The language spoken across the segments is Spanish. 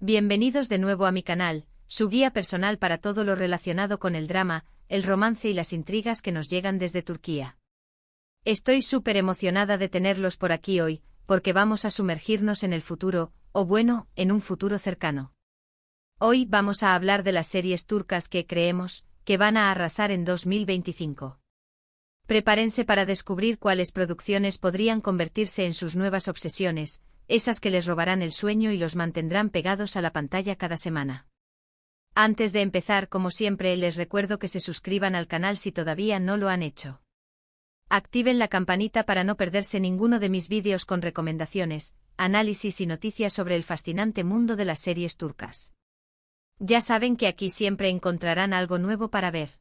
Bienvenidos de nuevo a mi canal, su guía personal para todo lo relacionado con el drama, el romance y las intrigas que nos llegan desde Turquía. Estoy súper emocionada de tenerlos por aquí hoy, porque vamos a sumergirnos en el futuro, o bueno, en un futuro cercano. Hoy vamos a hablar de las series turcas que creemos que van a arrasar en 2025. Prepárense para descubrir cuáles producciones podrían convertirse en sus nuevas obsesiones, esas que les robarán el sueño y los mantendrán pegados a la pantalla cada semana. Antes de empezar, como siempre, les recuerdo que se suscriban al canal si todavía no lo han hecho. Activen la campanita para no perderse ninguno de mis vídeos con recomendaciones, análisis y noticias sobre el fascinante mundo de las series turcas. Ya saben que aquí siempre encontrarán algo nuevo para ver.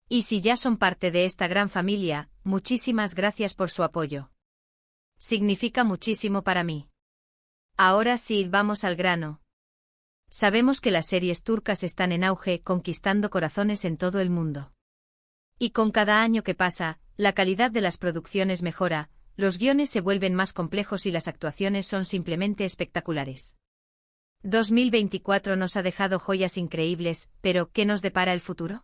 Y si ya son parte de esta gran familia, muchísimas gracias por su apoyo. Significa muchísimo para mí. Ahora sí, vamos al grano. Sabemos que las series turcas están en auge, conquistando corazones en todo el mundo. Y con cada año que pasa, la calidad de las producciones mejora, los guiones se vuelven más complejos y las actuaciones son simplemente espectaculares. 2024 nos ha dejado joyas increíbles, pero ¿qué nos depara el futuro?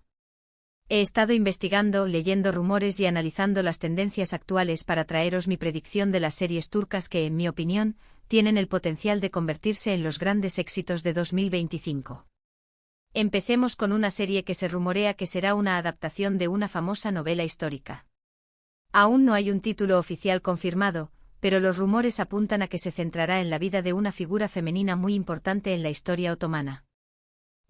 He estado investigando, leyendo rumores y analizando las tendencias actuales para traeros mi predicción de las series turcas que, en mi opinión, tienen el potencial de convertirse en los grandes éxitos de 2025. Empecemos con una serie que se rumorea que será una adaptación de una famosa novela histórica. Aún no hay un título oficial confirmado, pero los rumores apuntan a que se centrará en la vida de una figura femenina muy importante en la historia otomana.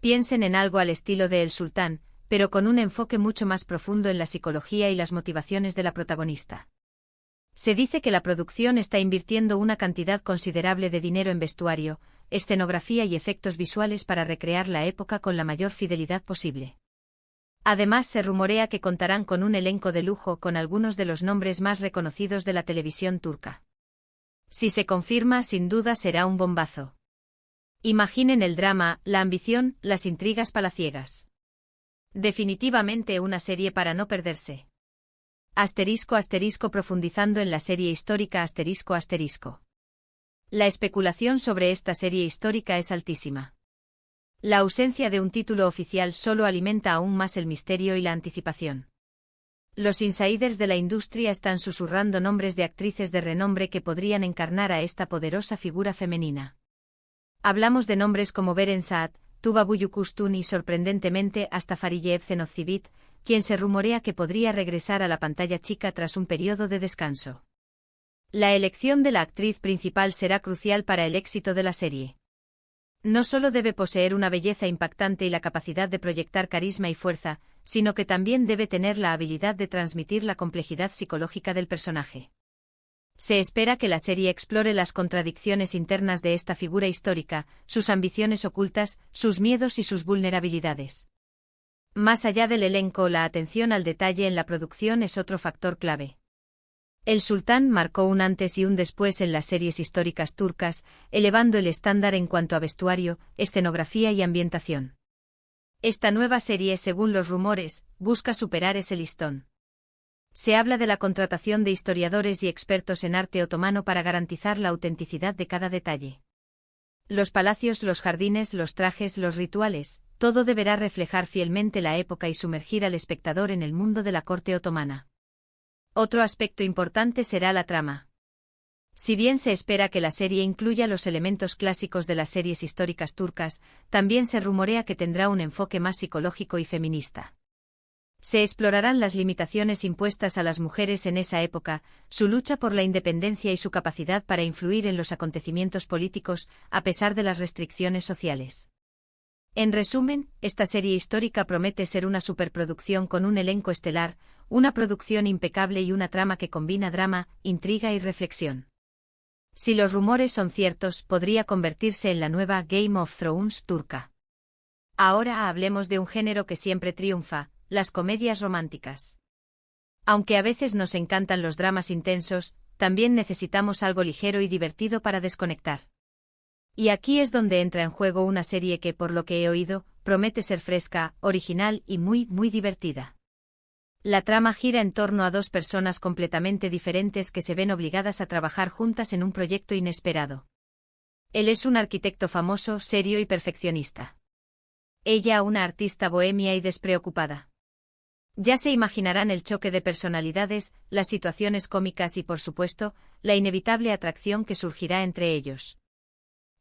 Piensen en algo al estilo de El Sultán, pero con un enfoque mucho más profundo en la psicología y las motivaciones de la protagonista. Se dice que la producción está invirtiendo una cantidad considerable de dinero en vestuario, escenografía y efectos visuales para recrear la época con la mayor fidelidad posible. Además, se rumorea que contarán con un elenco de lujo con algunos de los nombres más reconocidos de la televisión turca. Si se confirma, sin duda será un bombazo. Imaginen el drama, la ambición, las intrigas palaciegas. Definitivamente una serie para no perderse. *** profundizando en la serie histórica ***. La especulación sobre esta serie histórica es altísima. La ausencia de un título oficial solo alimenta aún más el misterio y la anticipación. Los insiders de la industria están susurrando nombres de actrices de renombre que podrían encarnar a esta poderosa figura femenina. Hablamos de nombres como Beren Saat, Tuba Büyüküstün y sorprendentemente hasta Fariye Evcenozcivit, quien se rumorea que podría regresar a la pantalla chica tras un periodo de descanso. La elección de la actriz principal será crucial para el éxito de la serie. No solo debe poseer una belleza impactante y la capacidad de proyectar carisma y fuerza, sino que también debe tener la habilidad de transmitir la complejidad psicológica del personaje. Se espera que la serie explore las contradicciones internas de esta figura histórica, sus ambiciones ocultas, sus miedos y sus vulnerabilidades. Más allá del elenco, la atención al detalle en la producción es otro factor clave. El Sultán marcó un antes y un después en las series históricas turcas, elevando el estándar en cuanto a vestuario, escenografía y ambientación. Esta nueva serie, según los rumores, busca superar ese listón. Se habla de la contratación de historiadores y expertos en arte otomano para garantizar la autenticidad de cada detalle. Los palacios, los jardines, los trajes, los rituales, todo deberá reflejar fielmente la época y sumergir al espectador en el mundo de la corte otomana. Otro aspecto importante será la trama. Si bien se espera que la serie incluya los elementos clásicos de las series históricas turcas, también se rumorea que tendrá un enfoque más psicológico y feminista. Se explorarán las limitaciones impuestas a las mujeres en esa época, su lucha por la independencia y su capacidad para influir en los acontecimientos políticos, a pesar de las restricciones sociales. En resumen, esta serie histórica promete ser una superproducción con un elenco estelar, una producción impecable y una trama que combina drama, intriga y reflexión. Si los rumores son ciertos, podría convertirse en la nueva Game of Thrones turca. Ahora hablemos de un género que siempre triunfa, las comedias románticas. Aunque a veces nos encantan los dramas intensos, también necesitamos algo ligero y divertido para desconectar. Y aquí es donde entra en juego una serie que, por lo que he oído, promete ser fresca, original y muy divertida. La trama gira en torno a dos personas completamente diferentes que se ven obligadas a trabajar juntas en un proyecto inesperado. Él es un arquitecto famoso, serio y perfeccionista. Ella una artista bohemia y despreocupada. Ya se imaginarán el choque de personalidades, las situaciones cómicas y, por supuesto, la inevitable atracción que surgirá entre ellos.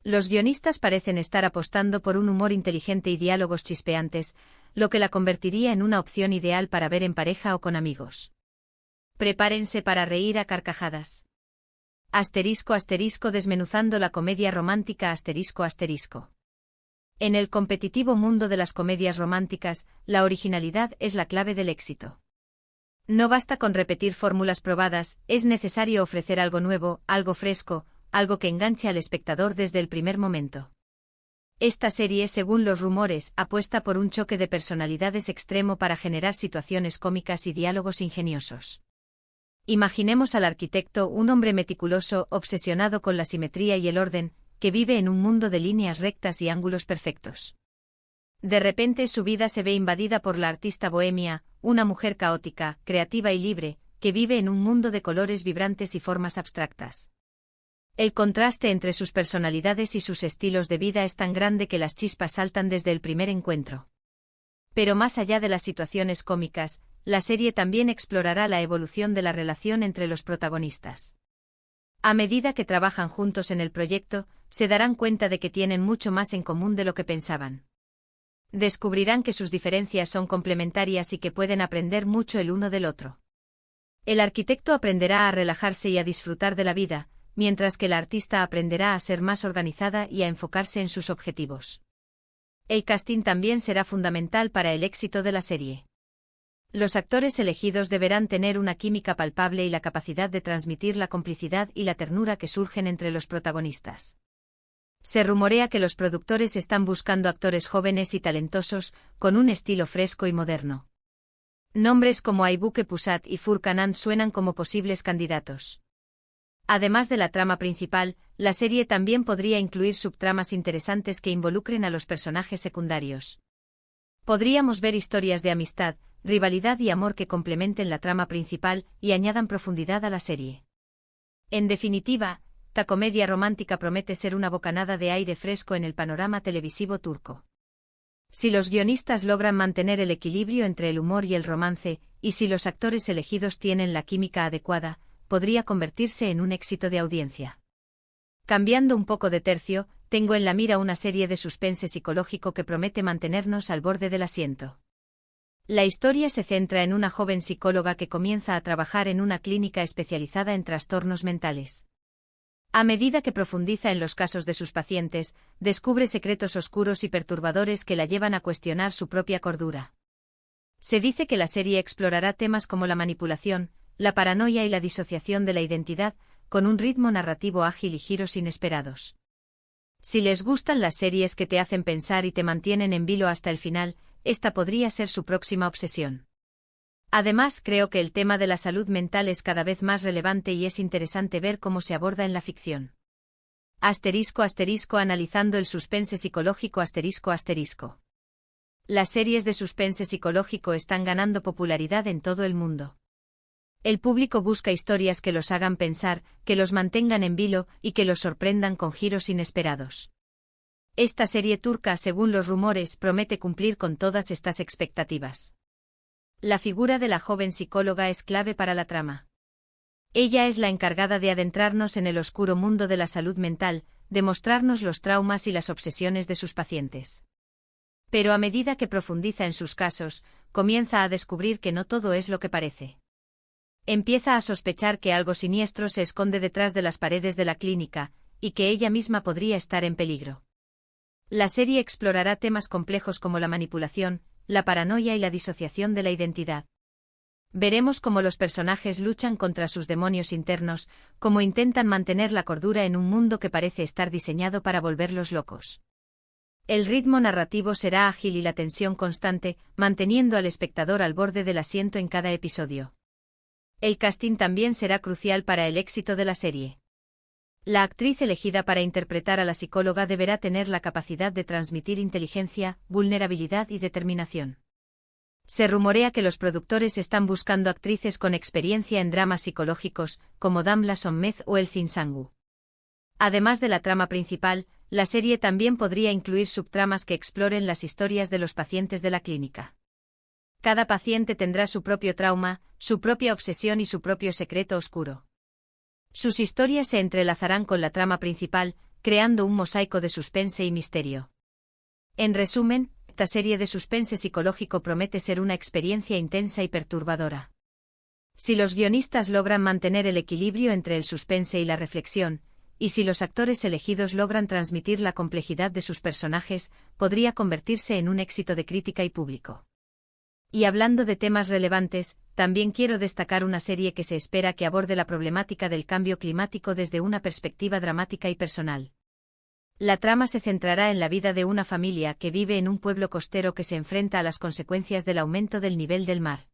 Los guionistas parecen estar apostando por un humor inteligente y diálogos chispeantes, lo que la convertiría en una opción ideal para ver en pareja o con amigos. Prepárense para reír a carcajadas. Asterisco asterisco desmenuzando la comedia romántica asterisco asterisco. En el competitivo mundo de las comedias románticas, la originalidad es la clave del éxito. No basta con repetir fórmulas probadas, es necesario ofrecer algo nuevo, algo fresco, algo que enganche al espectador desde el primer momento. Esta serie, según los rumores, apuesta por un choque de personalidades extremo para generar situaciones cómicas y diálogos ingeniosos. Imaginemos al arquitecto, un hombre meticuloso, obsesionado con la simetría y el orden, que vive en un mundo de líneas rectas y ángulos perfectos. De repente su vida se ve invadida por la artista bohemia, una mujer caótica, creativa y libre, que vive en un mundo de colores vibrantes y formas abstractas. El contraste entre sus personalidades y sus estilos de vida es tan grande que las chispas saltan desde el primer encuentro. Pero más allá de las situaciones cómicas, la serie también explorará la evolución de la relación entre los protagonistas. A medida que trabajan juntos en el proyecto, se darán cuenta de que tienen mucho más en común de lo que pensaban. Descubrirán que sus diferencias son complementarias y que pueden aprender mucho el uno del otro. El arquitecto aprenderá a relajarse y a disfrutar de la vida, mientras que la artista aprenderá a ser más organizada y a enfocarse en sus objetivos. El casting también será fundamental para el éxito de la serie. Los actores elegidos deberán tener una química palpable y la capacidad de transmitir la complicidad y la ternura que surgen entre los protagonistas. Se rumorea que los productores están buscando actores jóvenes y talentosos, con un estilo fresco y moderno. Nombres como Aybüke Pusat y Furkan Anand suenan como posibles candidatos. Además de la trama principal, la serie también podría incluir subtramas interesantes que involucren a los personajes secundarios. Podríamos ver historias de amistad, rivalidad y amor que complementen la trama principal y añadan profundidad a la serie. En definitiva, esta comedia romántica promete ser una bocanada de aire fresco en el panorama televisivo turco. Si los guionistas logran mantener el equilibrio entre el humor y el romance, y si los actores elegidos tienen la química adecuada, podría convertirse en un éxito de audiencia. Cambiando un poco de tercio, tengo en la mira una serie de suspense psicológico que promete mantenernos al borde del asiento. La historia se centra en una joven psicóloga que comienza a trabajar en una clínica especializada en trastornos mentales. A medida que profundiza en los casos de sus pacientes, descubre secretos oscuros y perturbadores que la llevan a cuestionar su propia cordura. Se dice que la serie explorará temas como la manipulación, la paranoia y la disociación de la identidad, con un ritmo narrativo ágil y giros inesperados. Si les gustan las series que te hacen pensar y te mantienen en vilo hasta el final, esta podría ser su próxima obsesión. Además, creo que el tema de la salud mental es cada vez más relevante y es interesante ver cómo se aborda en la ficción. Asterisco asterisco analizando el suspense psicológico asterisco asterisco. Las series de suspense psicológico están ganando popularidad en todo el mundo. El público busca historias que los hagan pensar, que los mantengan en vilo y que los sorprendan con giros inesperados. Esta serie turca, según los rumores, promete cumplir con todas estas expectativas. La figura de la joven psicóloga es clave para la trama. Ella es la encargada de adentrarnos en el oscuro mundo de la salud mental, de mostrarnos los traumas y las obsesiones de sus pacientes. Pero a medida que profundiza en sus casos, comienza a descubrir que no todo es lo que parece. Empieza a sospechar que algo siniestro se esconde detrás de las paredes de la clínica, y que ella misma podría estar en peligro. La serie explorará temas complejos como la manipulación, la paranoia y la disociación de la identidad. Veremos cómo los personajes luchan contra sus demonios internos, cómo intentan mantener la cordura en un mundo que parece estar diseñado para volverlos locos. El ritmo narrativo será ágil y la tensión constante, manteniendo al espectador al borde del asiento en cada episodio. El casting también será crucial para el éxito de la serie. La actriz elegida para interpretar a la psicóloga deberá tener la capacidad de transmitir inteligencia, vulnerabilidad y determinación. Se rumorea que los productores están buscando actrices con experiencia en dramas psicológicos, como Damla Sönmez o Elçin Sangu. Además de la trama principal, la serie también podría incluir subtramas que exploren las historias de los pacientes de la clínica. Cada paciente tendrá su propio trauma, su propia obsesión y su propio secreto oscuro. Sus historias se entrelazarán con la trama principal, creando un mosaico de suspense y misterio. En resumen, esta serie de suspense psicológico promete ser una experiencia intensa y perturbadora. Si los guionistas logran mantener el equilibrio entre el suspense y la reflexión, y si los actores elegidos logran transmitir la complejidad de sus personajes, podría convertirse en un éxito de crítica y público. Y hablando de temas relevantes, también quiero destacar una serie que se espera que aborde la problemática del cambio climático desde una perspectiva dramática y personal. La trama se centrará en la vida de una familia que vive en un pueblo costero que se enfrenta a las consecuencias del aumento del nivel del mar.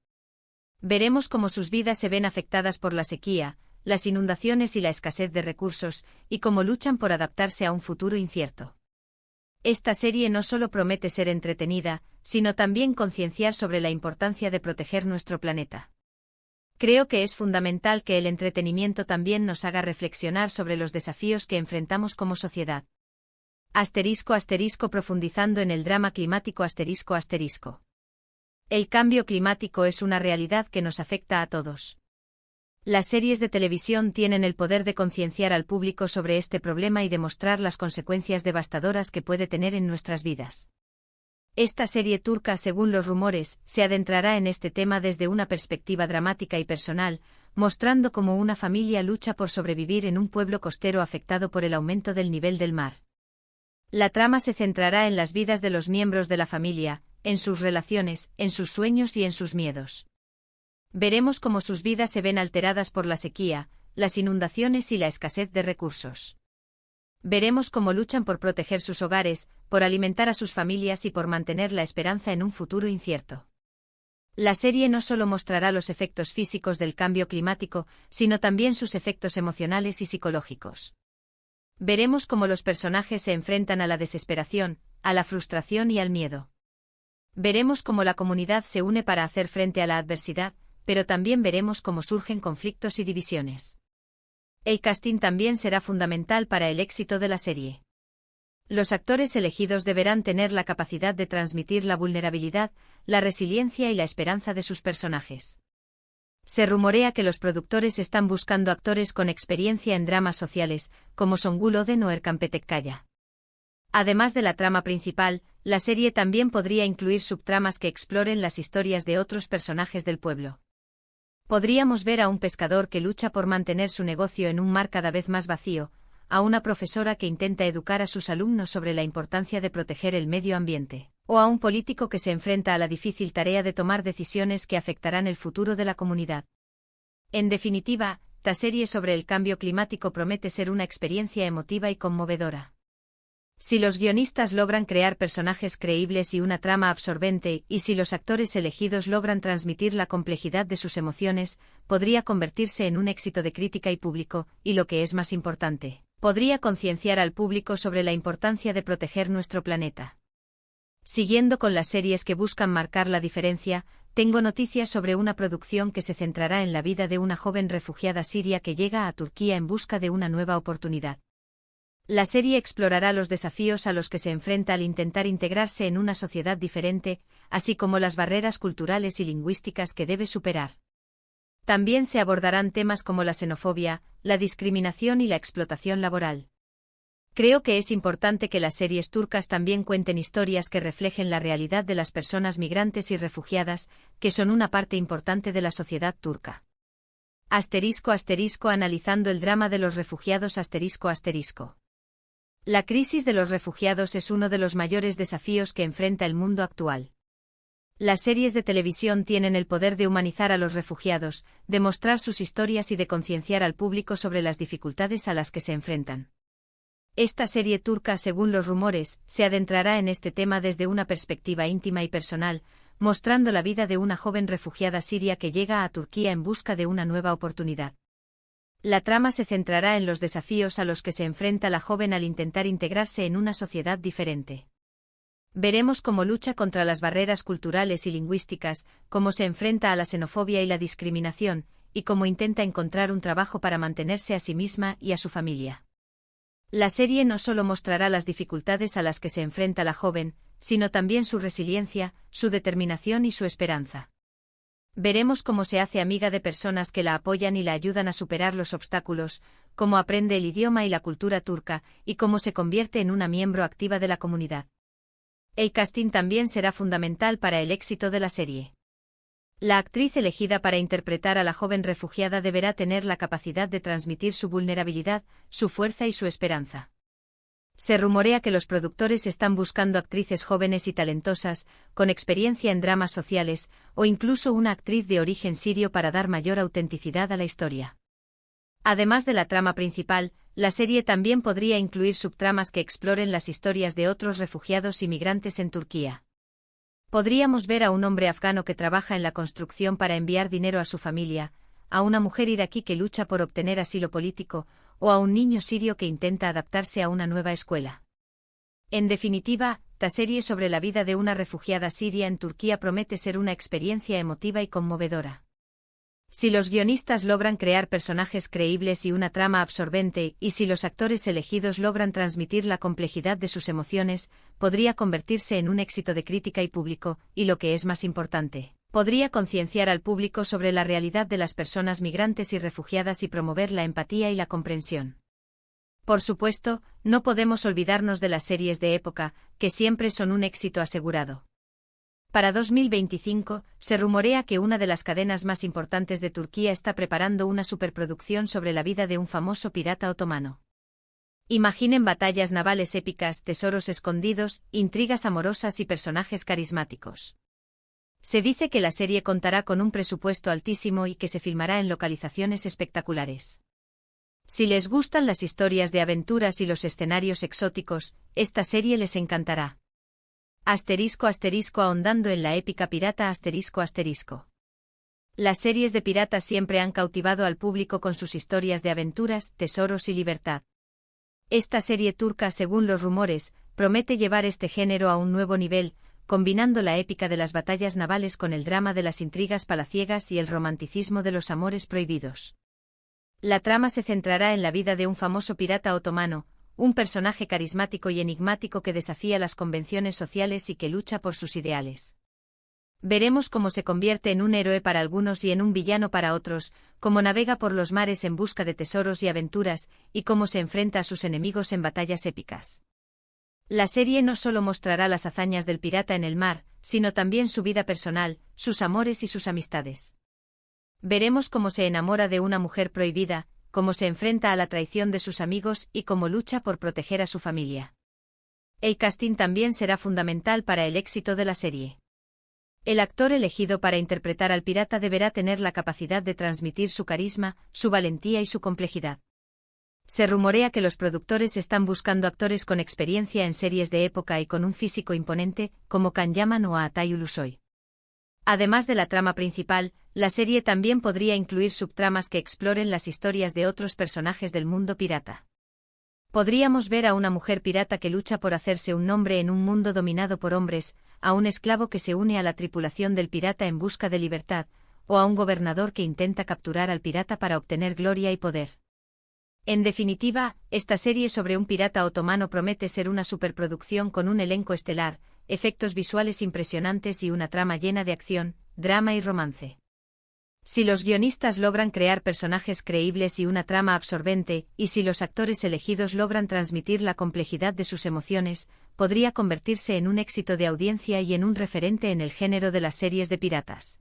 Veremos cómo sus vidas se ven afectadas por la sequía, las inundaciones y la escasez de recursos, y cómo luchan por adaptarse a un futuro incierto. Esta serie no solo promete ser entretenida, sino también concienciar sobre la importancia de proteger nuestro planeta. Creo que es fundamental que el entretenimiento también nos haga reflexionar sobre los desafíos que enfrentamos como sociedad. *** Profundizando en el drama climático ***. El cambio climático es una realidad que nos afecta a todos. Las series de televisión tienen el poder de concienciar al público sobre este problema y demostrar las consecuencias devastadoras que puede tener en nuestras vidas. Esta serie turca, según los rumores, se adentrará en este tema desde una perspectiva dramática y personal, mostrando cómo una familia lucha por sobrevivir en un pueblo costero afectado por el aumento del nivel del mar. La trama se centrará en las vidas de los miembros de la familia, en sus relaciones, en sus sueños y en sus miedos. Veremos cómo sus vidas se ven alteradas por la sequía, las inundaciones y la escasez de recursos. Veremos cómo luchan por proteger sus hogares, por alimentar a sus familias y por mantener la esperanza en un futuro incierto. La serie no solo mostrará los efectos físicos del cambio climático, sino también sus efectos emocionales y psicológicos. Veremos cómo los personajes se enfrentan a la desesperación, a la frustración y al miedo. Veremos cómo la comunidad se une para hacer frente a la adversidad, pero también veremos cómo surgen conflictos y divisiones. El casting también será fundamental para el éxito de la serie. Los actores elegidos deberán tener la capacidad de transmitir la vulnerabilidad, la resiliencia y la esperanza de sus personajes. Se rumorea que los productores están buscando actores con experiencia en dramas sociales, como Songül Oden o Erkan Petekkaya. Además de la trama principal, la serie también podría incluir subtramas que exploren las historias de otros personajes del pueblo. Podríamos ver a un pescador que lucha por mantener su negocio en un mar cada vez más vacío, a una profesora que intenta educar a sus alumnos sobre la importancia de proteger el medio ambiente, o a un político que se enfrenta a la difícil tarea de tomar decisiones que afectarán el futuro de la comunidad. En definitiva, esta serie sobre el cambio climático promete ser una experiencia emotiva y conmovedora. Si los guionistas logran crear personajes creíbles y una trama absorbente, y si los actores elegidos logran transmitir la complejidad de sus emociones, podría convertirse en un éxito de crítica y público, y lo que es más importante, podría concienciar al público sobre la importancia de proteger nuestro planeta. Siguiendo con las series que buscan marcar la diferencia, tengo noticias sobre una producción que se centrará en la vida de una joven refugiada siria que llega a Turquía en busca de una nueva oportunidad. La serie explorará los desafíos a los que se enfrenta al intentar integrarse en una sociedad diferente, así como las barreras culturales y lingüísticas que debe superar. También se abordarán temas como la xenofobia, la discriminación y la explotación laboral. Creo que es importante que las series turcas también cuenten historias que reflejen la realidad de las personas migrantes y refugiadas, que son una parte importante de la sociedad turca. *** Analizando el drama de los refugiados ***. La crisis de los refugiados es uno de los mayores desafíos que enfrenta el mundo actual. Las series de televisión tienen el poder de humanizar a los refugiados, de mostrar sus historias y de concienciar al público sobre las dificultades a las que se enfrentan. Esta serie turca, según los rumores, se adentrará en este tema desde una perspectiva íntima y personal, mostrando la vida de una joven refugiada siria que llega a Turquía en busca de una nueva oportunidad. La trama se centrará en los desafíos a los que se enfrenta la joven al intentar integrarse en una sociedad diferente. Veremos cómo lucha contra las barreras culturales y lingüísticas, cómo se enfrenta a la xenofobia y la discriminación, y cómo intenta encontrar un trabajo para mantenerse a sí misma y a su familia. La serie no solo mostrará las dificultades a las que se enfrenta la joven, sino también su resiliencia, su determinación y su esperanza. Veremos cómo se hace amiga de personas que la apoyan y la ayudan a superar los obstáculos, cómo aprende el idioma y la cultura turca, y cómo se convierte en una miembro activa de la comunidad. El casting también será fundamental para el éxito de la serie. La actriz elegida para interpretar a la joven refugiada deberá tener la capacidad de transmitir su vulnerabilidad, su fuerza y su esperanza. Se rumorea que los productores están buscando actrices jóvenes y talentosas, con experiencia en dramas sociales, o incluso una actriz de origen sirio para dar mayor autenticidad a la historia. Además de la trama principal, la serie también podría incluir subtramas que exploren las historias de otros refugiados y migrantes en Turquía. Podríamos ver a un hombre afgano que trabaja en la construcción para enviar dinero a su familia, a una mujer iraquí que lucha por obtener asilo político, o a un niño sirio que intenta adaptarse a una nueva escuela. En definitiva, la serie sobre la vida de una refugiada siria en Turquía promete ser una experiencia emotiva y conmovedora. Si los guionistas logran crear personajes creíbles y una trama absorbente, y si los actores elegidos logran transmitir la complejidad de sus emociones, podría convertirse en un éxito de crítica y público, y lo que es más importante, podría concienciar al público sobre la realidad de las personas migrantes y refugiadas y promover la empatía y la comprensión. Por supuesto, no podemos olvidarnos de las series de época, que siempre son un éxito asegurado. Para 2025, se rumorea que una de las cadenas más importantes de Turquía está preparando una superproducción sobre la vida de un famoso pirata otomano. Imaginen batallas navales épicas, tesoros escondidos, intrigas amorosas y personajes carismáticos. Se dice que la serie contará con un presupuesto altísimo y que se filmará en localizaciones espectaculares. Si les gustan las historias de aventuras y los escenarios exóticos, esta serie les encantará. Ahondando en la épica pirata ***. Las series de piratas siempre han cautivado al público con sus historias de aventuras, tesoros y libertad. Esta serie turca, según los rumores, promete llevar este género a un nuevo nivel, combinando la épica de las batallas navales con el drama de las intrigas palaciegas y el romanticismo de los amores prohibidos. La trama se centrará en la vida de un famoso pirata otomano, un personaje carismático y enigmático que desafía las convenciones sociales y que lucha por sus ideales. Veremos cómo se convierte en un héroe para algunos y en un villano para otros, cómo navega por los mares en busca de tesoros y aventuras, y cómo se enfrenta a sus enemigos en batallas épicas. La serie no solo mostrará las hazañas del pirata en el mar, sino también su vida personal, sus amores y sus amistades. Veremos cómo se enamora de una mujer prohibida, cómo se enfrenta a la traición de sus amigos y cómo lucha por proteger a su familia. El casting también será fundamental para el éxito de la serie. El actor elegido para interpretar al pirata deberá tener la capacidad de transmitir su carisma, su valentía y su complejidad. Se rumorea que los productores están buscando actores con experiencia en series de época y con un físico imponente, como Can Yaman o Atay Ulusoy. Además de la trama principal, la serie también podría incluir subtramas que exploren las historias de otros personajes del mundo pirata. Podríamos ver a una mujer pirata que lucha por hacerse un nombre en un mundo dominado por hombres, a un esclavo que se une a la tripulación del pirata en busca de libertad, o a un gobernador que intenta capturar al pirata para obtener gloria y poder. En definitiva, esta serie sobre un pirata otomano promete ser una superproducción con un elenco estelar, efectos visuales impresionantes y una trama llena de acción, drama y romance. Si los guionistas logran crear personajes creíbles y una trama absorbente, y si los actores elegidos logran transmitir la complejidad de sus emociones, podría convertirse en un éxito de audiencia y en un referente en el género de las series de piratas.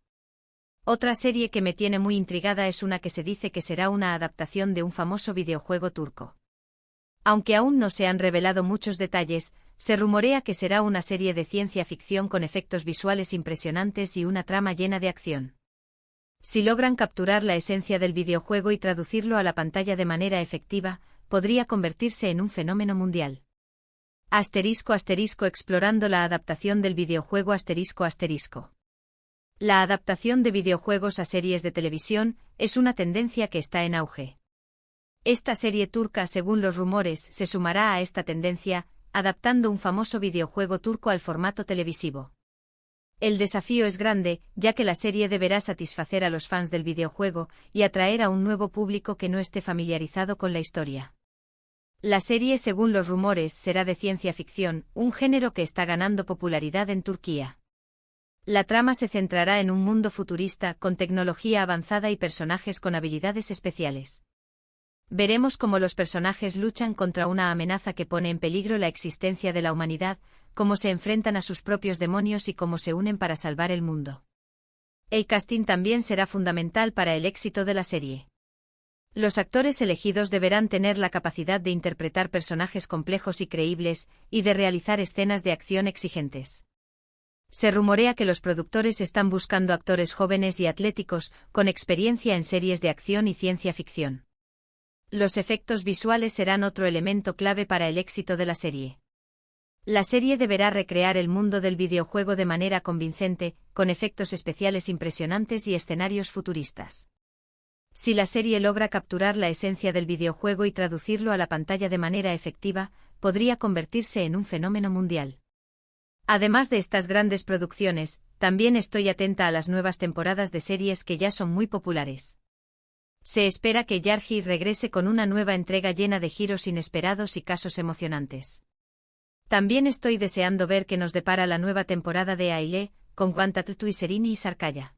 Otra serie que me tiene muy intrigada es una que se dice que será una adaptación de un famoso videojuego turco. Aunque aún no se han revelado muchos detalles, se rumorea que será una serie de ciencia ficción con efectos visuales impresionantes y una trama llena de acción. Si logran capturar la esencia del videojuego y traducirlo a la pantalla de manera efectiva, podría convertirse en un fenómeno mundial. Explorando la adaptación del videojuego ***. La adaptación de videojuegos a series de televisión es una tendencia que está en auge. Esta serie turca, según los rumores, se sumará a esta tendencia, adaptando un famoso videojuego turco al formato televisivo. El desafío es grande, ya que la serie deberá satisfacer a los fans del videojuego y atraer a un nuevo público que no esté familiarizado con la historia. La serie, según los rumores, será de ciencia ficción, un género que está ganando popularidad en Turquía. La trama se centrará en un mundo futurista, con tecnología avanzada y personajes con habilidades especiales. Veremos cómo los personajes luchan contra una amenaza que pone en peligro la existencia de la humanidad, cómo se enfrentan a sus propios demonios y cómo se unen para salvar el mundo. El casting también será fundamental para el éxito de la serie. Los actores elegidos deberán tener la capacidad de interpretar personajes complejos y creíbles, y de realizar escenas de acción exigentes. Se rumorea que los productores están buscando actores jóvenes y atléticos, con experiencia en series de acción y ciencia ficción. Los efectos visuales serán otro elemento clave para el éxito de la serie. La serie deberá recrear el mundo del videojuego de manera convincente, con efectos especiales impresionantes y escenarios futuristas. Si la serie logra capturar la esencia del videojuego y traducirlo a la pantalla de manera efectiva, podría convertirse en un fenómeno mundial. Además de estas grandes producciones, también estoy atenta a las nuevas temporadas de series que ya son muy populares. Se espera que Yargir regrese con una nueva entrega llena de giros inesperados y casos emocionantes. También estoy deseando ver qué nos depara la nueva temporada de Aile, con Guantattu y Serini y Sarkaya.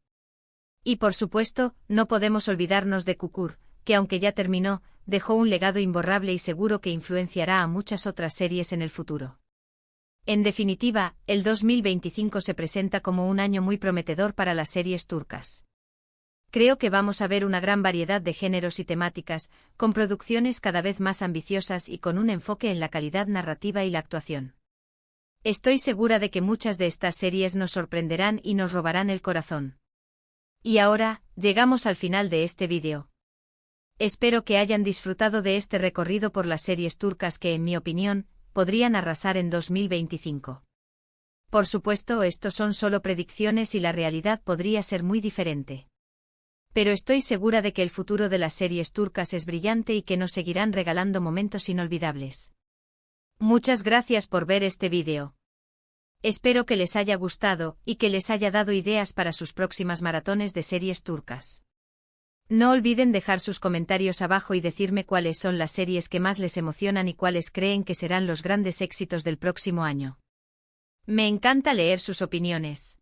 Y por supuesto, no podemos olvidarnos de Kukur, que aunque ya terminó, dejó un legado imborrable y seguro que influenciará a muchas otras series en el futuro. En definitiva, el 2025 se presenta como un año muy prometedor para las series turcas. Creo que vamos a ver una gran variedad de géneros y temáticas, con producciones cada vez más ambiciosas y con un enfoque en la calidad narrativa y la actuación. Estoy segura de que muchas de estas series nos sorprenderán y nos robarán el corazón. Y ahora, llegamos al final de este vídeo. Espero que hayan disfrutado de este recorrido por las series turcas que, en mi opinión, podrían arrasar en 2025. Por supuesto, estos son solo predicciones y la realidad podría ser muy diferente. Pero estoy segura de que el futuro de las series turcas es brillante y que nos seguirán regalando momentos inolvidables. Muchas gracias por ver este vídeo. Espero que les haya gustado y que les haya dado ideas para sus próximas maratones de series turcas. No olviden dejar sus comentarios abajo y decirme cuáles son las series que más les emocionan y cuáles creen que serán los grandes éxitos del próximo año. Me encanta leer sus opiniones.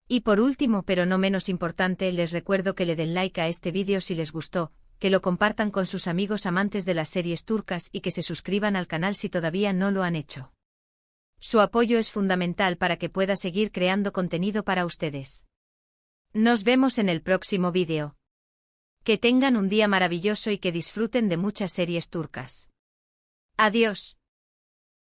Y por último, pero no menos importante, les recuerdo que le den like a este vídeo si les gustó, que lo compartan con sus amigos amantes de las series turcas y que se suscriban al canal si todavía no lo han hecho. Su apoyo es fundamental para que pueda seguir creando contenido para ustedes. Nos vemos en el próximo vídeo. Que tengan un día maravilloso y que disfruten de muchas series turcas. Adiós.